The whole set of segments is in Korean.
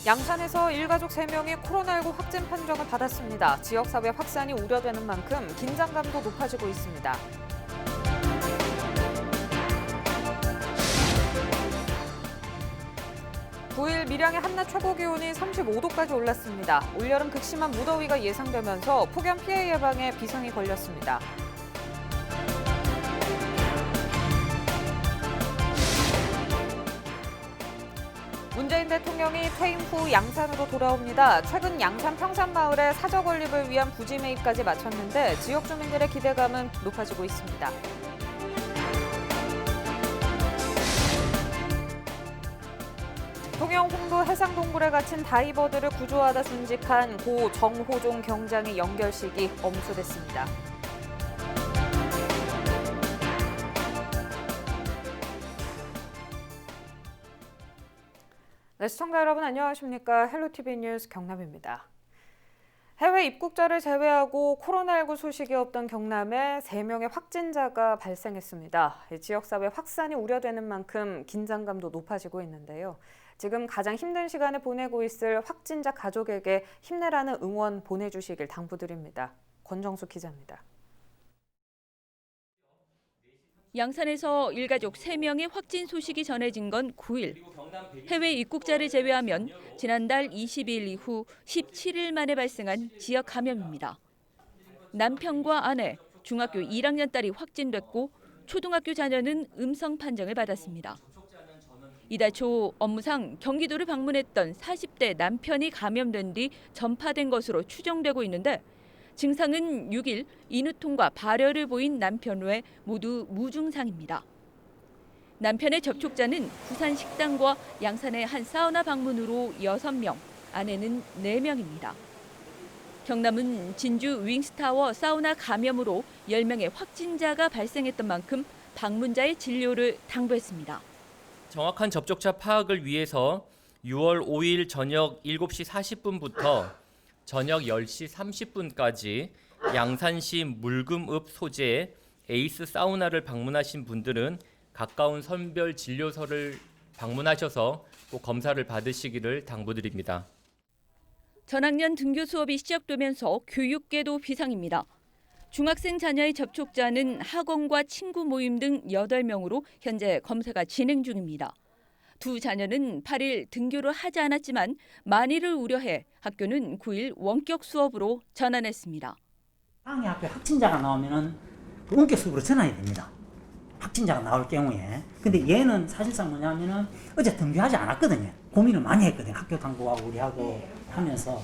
양산에서 일가족 3명이 코로나19 확진 판정을 받았습니다. 지역사회 확산이 우려되는 만큼 긴장감도 높아지고 있습니다. (9일) 밀양의 한낮 최고기온이 35도까지 올랐습니다. 올여름 극심한 무더위가 예상되면서 폭염 피해 예방에 비상이 걸렸습니다. 문재인 대통령이 퇴임 후 양산으로 돌아옵니다. 최근 양산 평산마을에 사저 건립을 위한 부지 매입까지 마쳤는데 지역 주민들의 기대감은 높아지고 있습니다. 통영 홍도 해상동굴에 갇힌 다이버들을 구조하다 순직한 고 정호종 경장의 연결식이 엄수됐습니다. 네, 시청자 여러분 안녕하십니까? 헬로티비 뉴스 경남입니다. 해외 입국자를 제외하고 코로나19 소식이 없던 경남에 3명의 확진자가 발생했습니다. 지역사회 확산이 우려되는 만큼 긴장감도 높아지고 있는데요. 지금 가장 힘든 시간을 보내고 있을 확진자 가족에게 힘내라는 응원 보내주시길 당부드립니다. 권정수 기자입니다. 양산에서 일가족 3명의 확진 소식이 전해진 건 9일. 해외 입국자를 제외하면 지난달 22일 이후 17일 만에 발생한 지역 감염입니다. 남편과 아내, 중학교 1학년 딸이 확진됐고 초등학교 자녀는 음성 판정을 받았습니다. 이달 초 업무상 경기도를 방문했던 40대 남편이 감염된 뒤 전파된 것으로 추정되고 있는데 증상은 6일 인후통과 발열을 보인 남편 외 모두 무증상입니다. 남편의 접촉자는 부산 식당과 양산의 한 사우나 방문으로 6명, 아내는 4명입니다. 경남은 진주 윙스타워 사우나 감염으로 10명의 확진자가 발생했던 만큼 방문자의 진료를 당부했습니다. 정확한 접촉자 파악을 위해서 6월 5일 저녁 7시 40분부터 저녁 10시 30분까지 양산시 물금읍 소재의 에이스 사우나를 방문하신 분들은 가까운 선별 진료소를 방문하셔서 꼭 검사를 받으시기를 당부드립니다. 전학년 등교 수업이 시작되면서 교육계도 비상입니다. 중학생 자녀의 접촉자는 학원과 친구 모임 등 8명으로 현재 검사가 진행 중입니다. 두 자녀는 8일 등교를 하지 않았지만 만일을 우려해 학교는 9일 원격 수업으로 전환했습니다. 방해 학교에 확진자가 나오면 원격 수업으로 전환이 됩니다. 확진자가 나올 경우에. 근데 얘는 사실상 뭐냐면은 어제 등교하지 않았거든요. 고민을 많이 했거든요. 학교 당국하고 우리하고 하면서.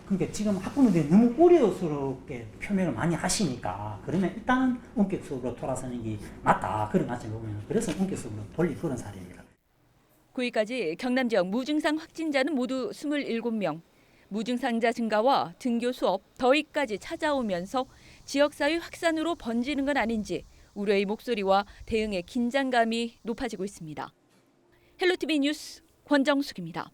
그러니까 지금 학부모들이 너무 우려스럽게 표명을 많이 하시니까 그러면 일단은 원격 수업으로 돌아서는 게 맞다. 그런 관점을 보면 그래서 원격 수업으로 돌린 그런 사례입니다. 9일까지 경남 지역 무증상 확진자는 모두 27명. 무증상자 증가와 등교 수업, 더위까지 찾아오면서 지역사회 확산으로 번지는 건 아닌지 우려의 목소리와 대응의 긴장감이 높아지고 있습니다. 헬로티비 뉴스 권정숙입니다.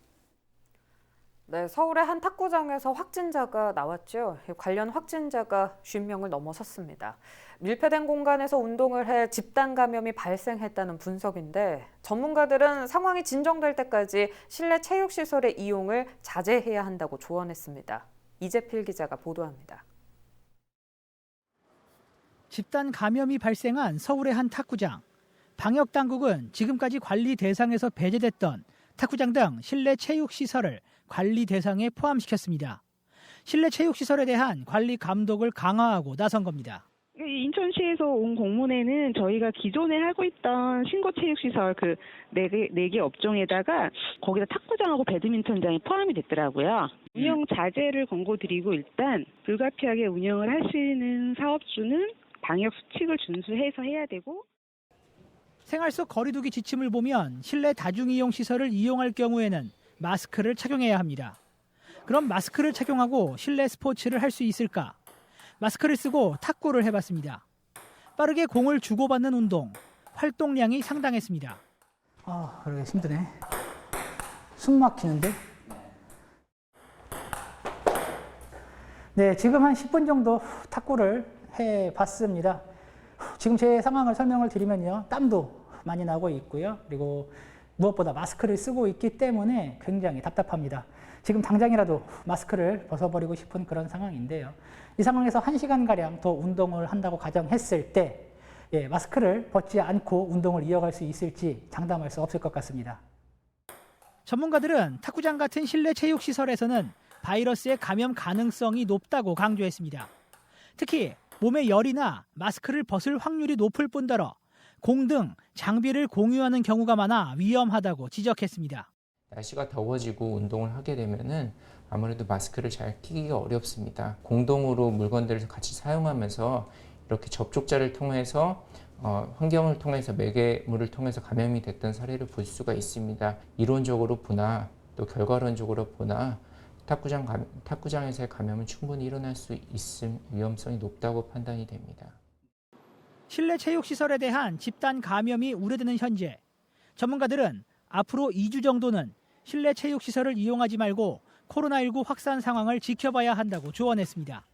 네, 서울의 한 탁구장에서 확진자가 나왔죠. 관련 확진자가 50명을 넘어섰습니다. 밀폐된 공간에서 운동을 해 집단 감염이 발생했다는 분석인데 전문가들은 상황이 진정될 때까지 실내 체육시설의 이용을 자제해야 한다고 조언했습니다. 이재필 기자가 보도합니다. 집단 감염이 발생한 서울의 한 탁구장. 방역당국은 지금까지 관리 대상에서 배제됐던 탁구장 등 실내 체육시설을 관리 대상에 포함시켰습니다. 실내 체육시설에 대한 관리 감독을 강화하고 나선 겁니다. 인천시에서 온 공문에는 저희가 기존에 하고 있던 신고체육시설 그 4개 업종에다가 거기다 탁구장하고 배드민턴장이 포함이 됐더라고요. 운영 자제를 권고드리고 일단 불가피하게 운영을 하시는 사업주는 방역 수칙을 준수해서 해야 되고 생활 속 거리두기 지침을 보면 실내 다중이용 시설을 이용할 경우에는 마스크를 착용해야 합니다. 그럼 마스크를 착용하고 실내 스포츠를 할 수 있을까? 마스크를 쓰고 탁구를 해봤습니다. 빠르게 공을 주고받는 운동, 활동량이 상당했습니다. 그러게 힘드네. 숨 막히는데? 네, 지금 한 10분 정도 탁구를 해봤습니다. 지금 제 상황을 설명을 드리면요. 땀도 많이 나고 있고요. 그리고 무엇보다 마스크를 쓰고 있기 때문에 굉장히 답답합니다. 지금 당장이라도 마스크를 벗어버리고 싶은 그런 상황인데요. 이 상황에서 1시간가량 더 운동을 한다고 가정했을 때 마스크를 벗지 않고 운동을 이어갈 수 있을지 장담할 수 없을 것 같습니다. 전문가들은 탁구장 같은 실내 체육시설에서는 바이러스의 감염 가능성이 높다고 강조했습니다. 특히 몸에 열이나 마스크를 벗을 확률이 높을 뿐더러 공 등 장비를 공유하는 경우가 많아 위험하다고 지적했습니다. 날씨가 더워지고 운동을 하게 되면은 아무래도 마스크를 잘 끼기가 어렵습니다. 공동으로 물건들을 같이 사용하면서 이렇게 접촉자를 통해서 환경을 통해서 매개물을 통해서 감염이 됐던 사례를 볼 수가 있습니다. 이론적으로 보나 또 결과론적으로 보나 탁구장에서의 감염은 충분히 일어날 수 있을 위험성이 높다고 판단이 됩니다. 실내 체육시설에 대한 집단 감염이 우려되는 현재 전문가들은 앞으로 2주 정도는 실내 체육시설을 이용하지 말고 코로나19 확산 상황을 지켜봐야 한다고 조언했습니다.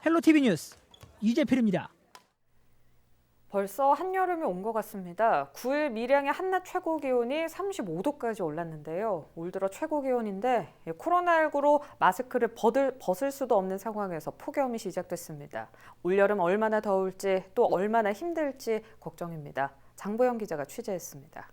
헬로티비 뉴스 이재필입니다. 벌써 한여름이 온 것 같습니다. 9일 밀양의 한낮 최고 기온이 35도까지 올랐는데요. 올 들어 최고 기온인데 코로나19로 마스크를 벗을 수도 없는 상황에서 폭염이 시작됐습니다. 올여름 얼마나 더울지 또 얼마나 힘들지 걱정입니다. 장보영 기자가 취재했습니다.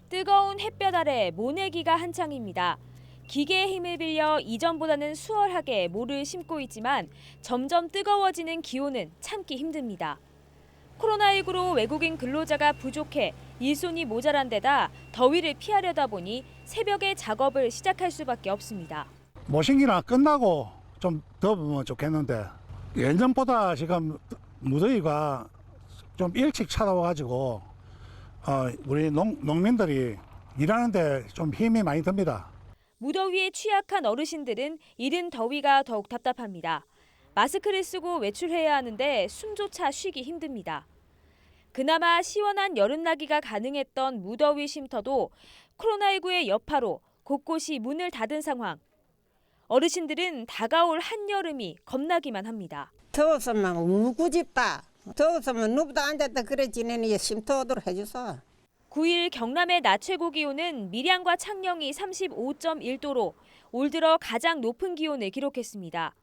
뜨거운 햇볕 아래 모내기가 한창입니다. 기계의 힘을 빌려 이전보다는 수월하게 모를 심고 있지만 점점 뜨거워지는 기온은 참기 힘듭니다. 코로나19로 외국인 근로자가 부족해 일손이 모자란 데다 더위를 피하려다 보니 새벽에 작업을 시작할 수밖에 없습니다. 모신기나 끝나고 좀 더우면 좋겠는데 예전보다 지금 무더위가 좀 일찍 찾아와가지고 우리 농민들이 일하는데 좀 힘이 많이 듭니다. 무더위에 취약한 어르신들은 이른 더위가 더욱 답답합니다. 마스크를 쓰고 외출해야 하는데 숨조차 쉬기 힘듭니다. 그나마 시원한 여름나기가 가능했던 무더위 쉼터도 코로나19의 여파로 곳곳이 문을 닫은 상황. 어르신들은 다가올 한여름이 겁나기만 합니다. 더웠으면 우구집다. 더웠으면 누구도 앉았다 그래 지내니 쉼터도록 해줘서. 9일 경남의 낮 최고 기온은 밀양과 창녕이 35.1도로 올 들어 가장 높은 기온을 기록했습니다.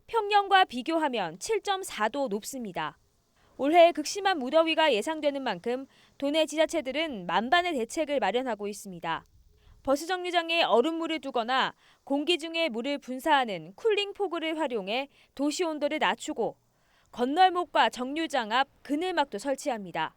평년과 비교하면 7.4도 높습니다. 올해 극심한 무더위가 예상되는 만큼 도내 지자체들은 만반의 대책을 마련하고 있습니다. 버스 정류장에 얼음물을 두거나 공기 중에 물을 분사하는 쿨링 포구를 활용해 도시 온도를 낮추고 건널목과 정류장 앞 그늘막도 설치합니다.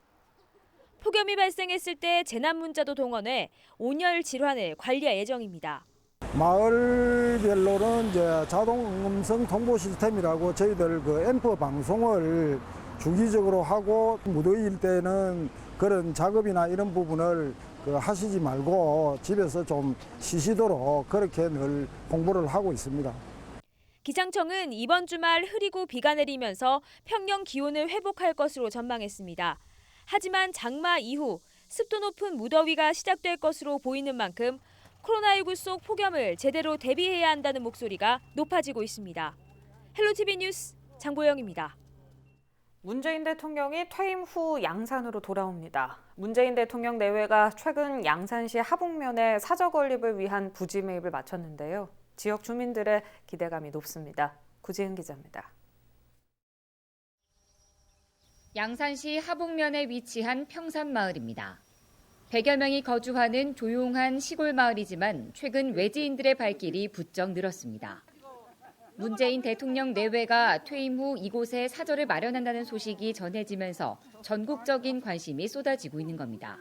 폭염이 발생했을 때 재난문자도 동원해 온열 질환을 관리할 예정입니다. 마을별로는 이제 자동 음성 통보 시스템이라고 저희들 그 앰프 방송을 주기적으로 하고 무더위일 때는 그런 작업이나 이런 부분을 하시지 말고 집에서 좀 쉬시도록 그렇게 늘 홍보를 하고 있습니다. 기상청은 이번 주말 흐리고 비가 내리면서 평년 기온을 회복할 것으로 전망했습니다. 하지만 장마 이후 습도 높은 무더위가 시작될 것으로 보이는 만큼 코로나19 속 폭염을 제대로 대비해야 한다는 목소리가 높아지고 있습니다. 헬로티비 뉴스 장보영입니다. 문재인 대통령이 퇴임 후 양산으로 돌아옵니다. 문재인 대통령 내외가 최근 양산시 하북면에 사저 건립을 위한 부지 매입을 마쳤는데요. 지역 주민들의 기대감이 높습니다. 구지은 기자입니다. 양산시 하북면에 위치한 평산마을입니다. 100여 명이 거주하는 조용한 시골 마을이지만 최근 외지인들의 발길이 부쩍 늘었습니다. 문재인 대통령 내외가 퇴임 후 이곳에 사저를 마련한다는 소식이 전해지면서 전국적인 관심이 쏟아지고 있는 겁니다.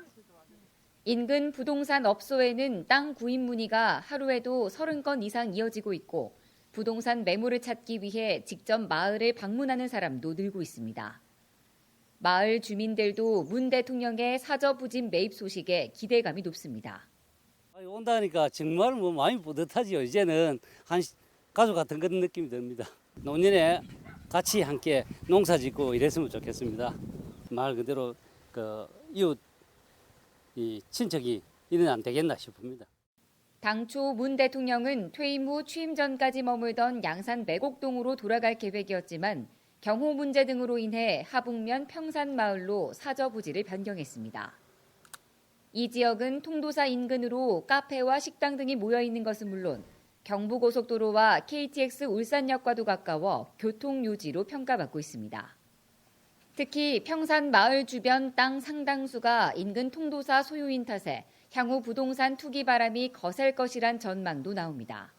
인근 부동산 업소에는 땅 구입 문의가 하루에도 30건 이상 이어지고 있고 부동산 매물을 찾기 위해 직접 마을을 방문하는 사람도 늘고 있습니다. 마을 주민들도 문 대통령의 사저 부집 매입 소식에 기대감이 높습니다. 온다니까 정말 많이 뿌듯하지요. 이제는 한 가족 같은 그런 느낌이 듭니다. 노년에 같이 함께 농사 짓고 이랬으면 좋겠습니다. 말 그대로 이웃 친척이 이는 안 되겠나 싶습니다. 당초 문 대통령은 퇴임 후 취임 전까지 머물던 양산 매곡동으로 돌아갈 계획이었지만 경호 문제 등으로 인해 하북면 평산마을로 사저 부지를 변경했습니다. 이 지역은 통도사 인근으로 카페와 식당 등이 모여 있는 것은 물론 경부고속도로와 KTX 울산역과도 가까워 교통요지로 평가받고 있습니다. 특히 평산마을 주변 땅 상당수가 인근 통도사 소유인 탓에 향후 부동산 투기 바람이 거셀 것이란 전망도 나옵니다.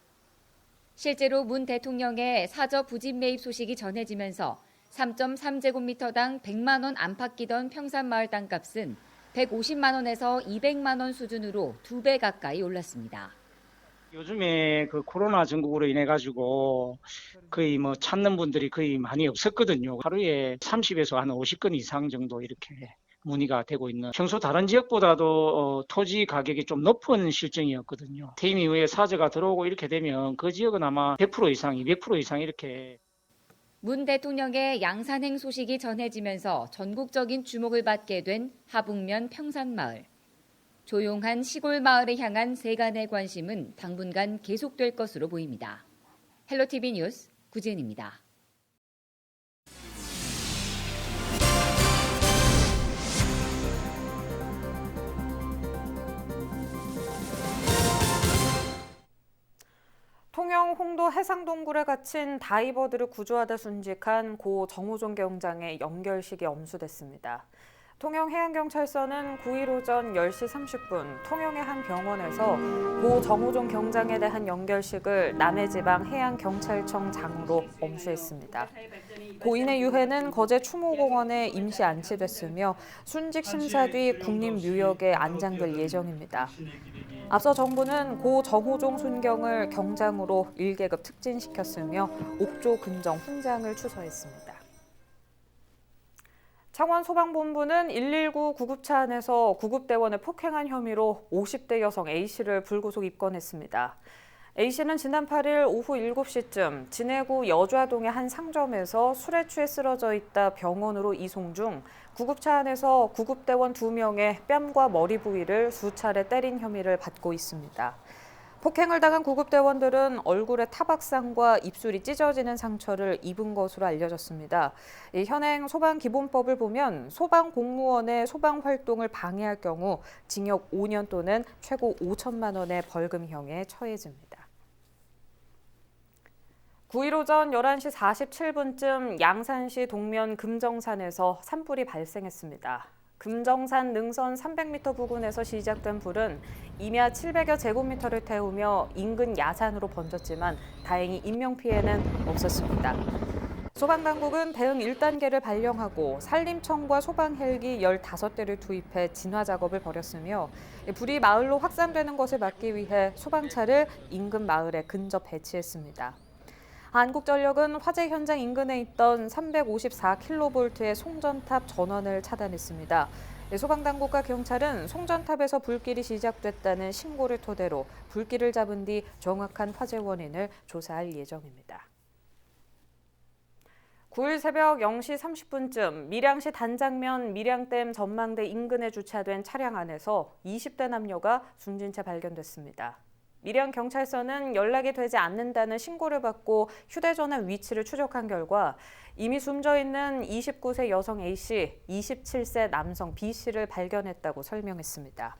실제로 문 대통령의 사저 부집 매입 소식이 전해지면서 3.3제곱미터당 100만 원 안팎이던 평산마을 땅값은 150만 원에서 200만 원 수준으로 2배 가까이 올랐습니다. 요즘에 그 코로나 전국으로 인해 가지고 거의 찾는 분들이 거의 많이 없었거든요. 하루에 30에서 한 50건 이상 정도 이렇게 문의가 되고 있는, 평소 다른 지역보다도 토지 가격이 좀 높은 실정이었거든요. 퇴임 이후에 사저가 들어오고 이렇게 되면 그 지역은 아마 100% 이상, 200% 이상 이렇게. 문 대통령의 양산행 소식이 전해지면서 전국적인 주목을 받게 된 하북면 평산마을. 조용한 시골 마을을 향한 세간의 관심은 당분간 계속될 것으로 보입니다. 헬로티비 뉴스 구지은입니다. 통영 홍도 해상동굴에 갇힌 다이버들을 구조하다 순직한 고 정호종 경장의 연결식이 엄수됐습니다. 통영해양경찰서는 9일 오전 10시 30분 통영의 한 병원에서 고 정호종 경장에 대한 연결식을 남해지방해양경찰청장으로 엄수했습니다. 고인의 유해는 거제 추모공원에 임시 안치됐으며 순직 심사 뒤 국립묘역에 안장될 예정입니다. 앞서 정부는 고 정호종 순경을 경장으로 1계급 특진시켰으며 옥조 근정 훈장을 추서했습니다. 창원소방본부는 119 구급차 안에서 구급대원을 폭행한 혐의로 50대 여성 A씨를 불구속 입건했습니다. A씨는 지난 8일 오후 7시쯤 진해구 여좌동의 한 상점에서 술에 취해 쓰러져 있다 병원으로 이송 중 구급차 안에서 구급대원 2명의 뺨과 머리 부위를 수차례 때린 혐의를 받고 있습니다. 폭행을 당한 구급대원들은 얼굴에 타박상과 입술이 찢어지는 상처를 입은 것으로 알려졌습니다. 현행 소방기본법을 보면 소방공무원의 소방활동을 방해할 경우 징역 5년 또는 최고 5천만 원의 벌금형에 처해집니다. 9일 오전 11시 47분쯤 양산시 동면 금정산에서 산불이 발생했습니다. 금정산 능선 300m 부근에서 시작된 불은 임야 700여 제곱미터를 태우며 인근 야산으로 번졌지만 다행히 인명피해는 없었습니다. 소방당국은 대응 1단계를 발령하고 산림청과 소방헬기 15대를 투입해 진화 작업을 벌였으며 불이 마을로 확산되는 것을 막기 위해 소방차를 인근 마을에 근접 배치했습니다. 한국전력은 화재 현장 인근에 있던 354kV의 송전탑 전원을 차단했습니다. 소방당국과 경찰은 송전탑에서 불길이 시작됐다는 신고를 토대로 불길을 잡은 뒤 정확한 화재 원인을 조사할 예정입니다. 9일 새벽 0시 30분쯤 밀양시 단장면 밀양댐 전망대 인근에 주차된 차량 안에서 20대 남녀가 숨진 채 발견됐습니다. 밀양경찰서는 연락이 되지 않는다는 신고를 받고 휴대전화 위치를 추적한 결과 이미 숨져 있는 29세 여성 A씨, 27세 남성 B씨를 발견했다고 설명했습니다.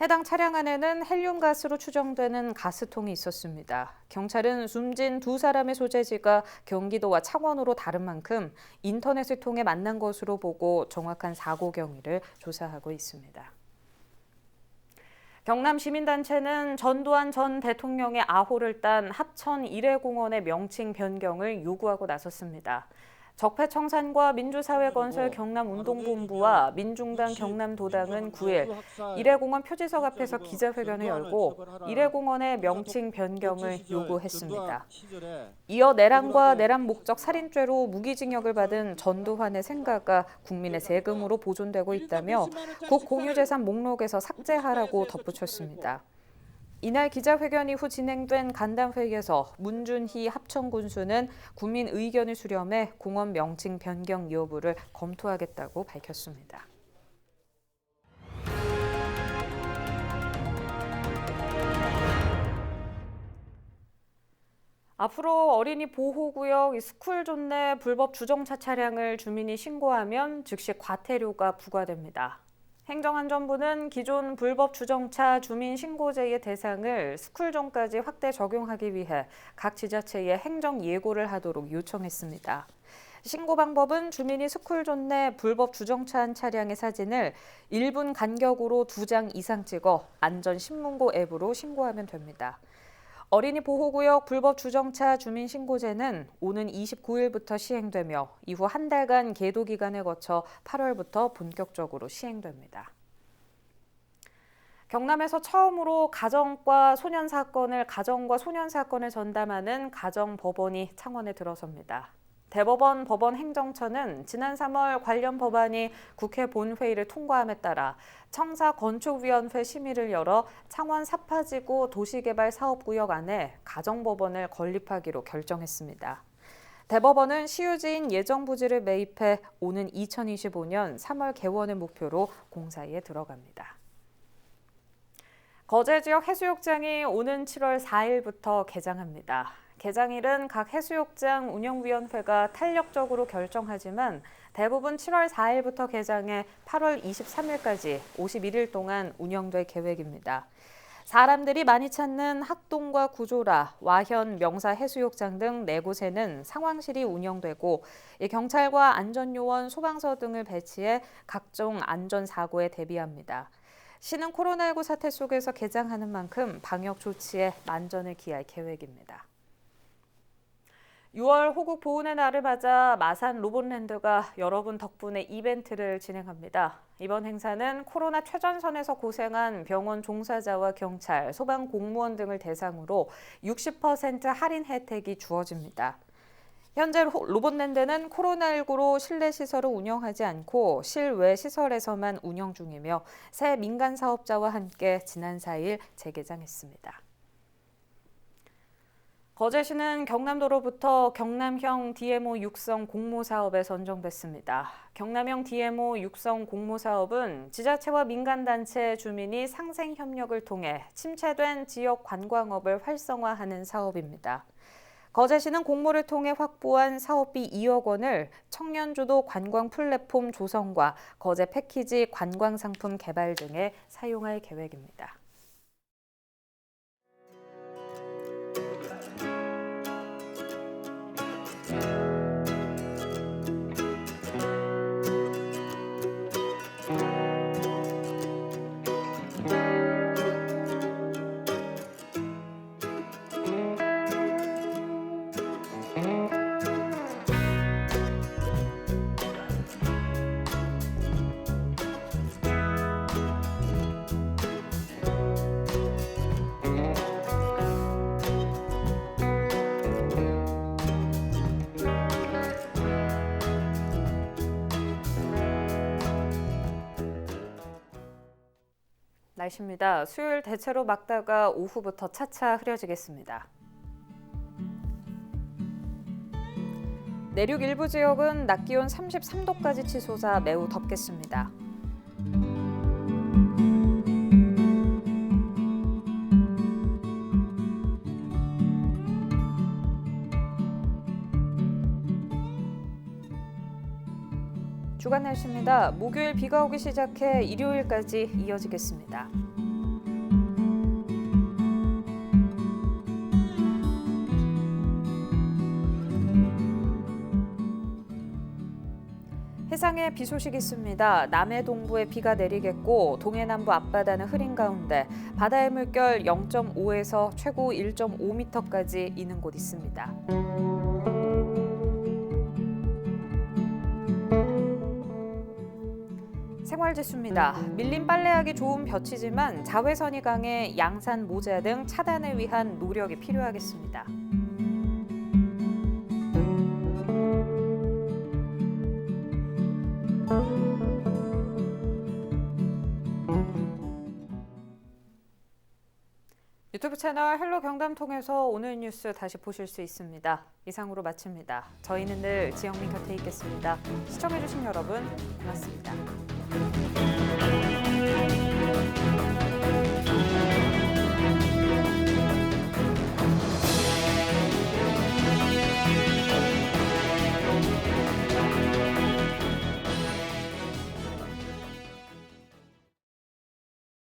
해당 차량 안에는 헬륨가스로 추정되는 가스통이 있었습니다. 경찰은 숨진 두 사람의 소재지가 경기도와 창원으로 다른 만큼 인터넷을 통해 만난 것으로 보고 정확한 사고 경위를 조사하고 있습니다. 경남 시민단체는 전두환 전 대통령의 아호를 딴 합천 일회공원의 명칭 변경을 요구하고 나섰습니다. 적폐청산과 민주사회건설 경남운동본부와 민중당 경남도당은 9일 일회공원 표지석 앞에서 기자회견을 열고 일회공원의 명칭 변경을 요구했습니다. 이어 내란과 내란 목적 살인죄로 무기징역을 받은 전두환의 생가가 국민의 세금으로 보존되고 있다며 국공유재산 목록에서 삭제하라고 덧붙였습니다. 이날 기자회견 이후 진행된 간담회의에서 문준희 합천군수는 국민 의견을 수렴해 공원 명칭 변경 여부를 검토하겠다고 밝혔습니다. 앞으로 어린이 보호구역 스쿨존 내 불법 주정차 차량을 주민이 신고하면 즉시 과태료가 부과됩니다. 행정안전부는 기존 불법 주정차 주민 신고제의 대상을 스쿨존까지 확대 적용하기 위해 각 지자체에 행정 예고를 하도록 요청했습니다. 신고 방법은 주민이 스쿨존 내 불법 주정차한 차량의 사진을 1분 간격으로 2장 이상 찍어 안전신문고 앱으로 신고하면 됩니다. 어린이 보호구역 불법 주정차 주민 신고제는 오는 29일부터 시행되며 이후 한 달간 계도 기간을 거쳐 8월부터 본격적으로 시행됩니다. 경남에서 처음으로 가정과 소년 사건을 전담하는 가정법원이 창원에 들어섭니다. 대법원 법원행정처는 지난 3월 관련 법안이 국회 본회의를 통과함에 따라 청사건축위원회 심의를 열어 창원 사파지구 도시개발사업구역 안에 가정법원을 건립하기로 결정했습니다. 대법원은 시유지인 예정부지를 매입해 오는 2025년 3월 개원을 목표로 공사에 들어갑니다. 거제 지역 해수욕장이 오는 7월 4일부터 개장합니다. 개장일은 각 해수욕장 운영위원회가 탄력적으로 결정하지만 대부분 7월 4일부터 개장해 8월 23일까지 51일 동안 운영될 계획입니다. 사람들이 많이 찾는 학동과 구조라, 와현, 명사 해수욕장 등 4곳에는 상황실이 운영되고 경찰과 안전요원, 소방서 등을 배치해 각종 안전사고에 대비합니다. 시는 코로나19 사태 속에서 개장하는 만큼 방역 조치에 만전을 기할 계획입니다. 6월 호국 보훈의 날을 맞아 마산 로봇랜드가 여러분 덕분에 이벤트를 진행합니다. 이번 행사는 코로나 최전선에서 고생한 병원 종사자와 경찰, 소방 공무원 등을 대상으로 60% 할인 혜택이 주어집니다. 현재 로봇랜드는 코로나19로 실내 시설을 운영하지 않고 실외 시설에서만 운영 중이며 새 민간 사업자와 함께 지난 4일 재개장했습니다. 거제시는 경남도로부터 경남형 DMO 육성 공모 사업에 선정됐습니다. 경남형 DMO 육성 공모 사업은 지자체와 민간단체 주민이 상생 협력을 통해 침체된 지역 관광업을 활성화하는 사업입니다. 거제시는 공모를 통해 확보한 사업비 2억 원을 청년주도 관광 플랫폼 조성과 거제 패키지 관광 상품 개발 등에 사용할 계획입니다. 날씨입니다. 수요일 대체로 맑다가 오후부터 차차 흐려지겠습니다. 내륙 일부 지역은 낮 기온 33도까지 치솟아 매우 덥겠습니다. 주간 날씨입니다. 목요일 비가 오기 시작해 일요일까지 이어지겠습니다. 해상에 비 소식이 있습니다. 남해 동부에 비가 내리겠고 동해 남부 앞바다는 흐린 가운데 바다의 물결 0.5에서 최고 1.5m까지 이는 곳 있습니다. 생활지수입니다. 밀림 빨래하기 좋은 볕이지만 자외선이 강해 양산 모자 등 차단을 위한 노력이 필요하겠습니다. 유튜브 채널 헬로 경남 통해서 오늘 뉴스 다시 보실 수 있습니다. 이상으로 마칩니다. 저희는 늘 지영민 곁에 있겠습니다. 시청해주신 여러분 고맙습니다.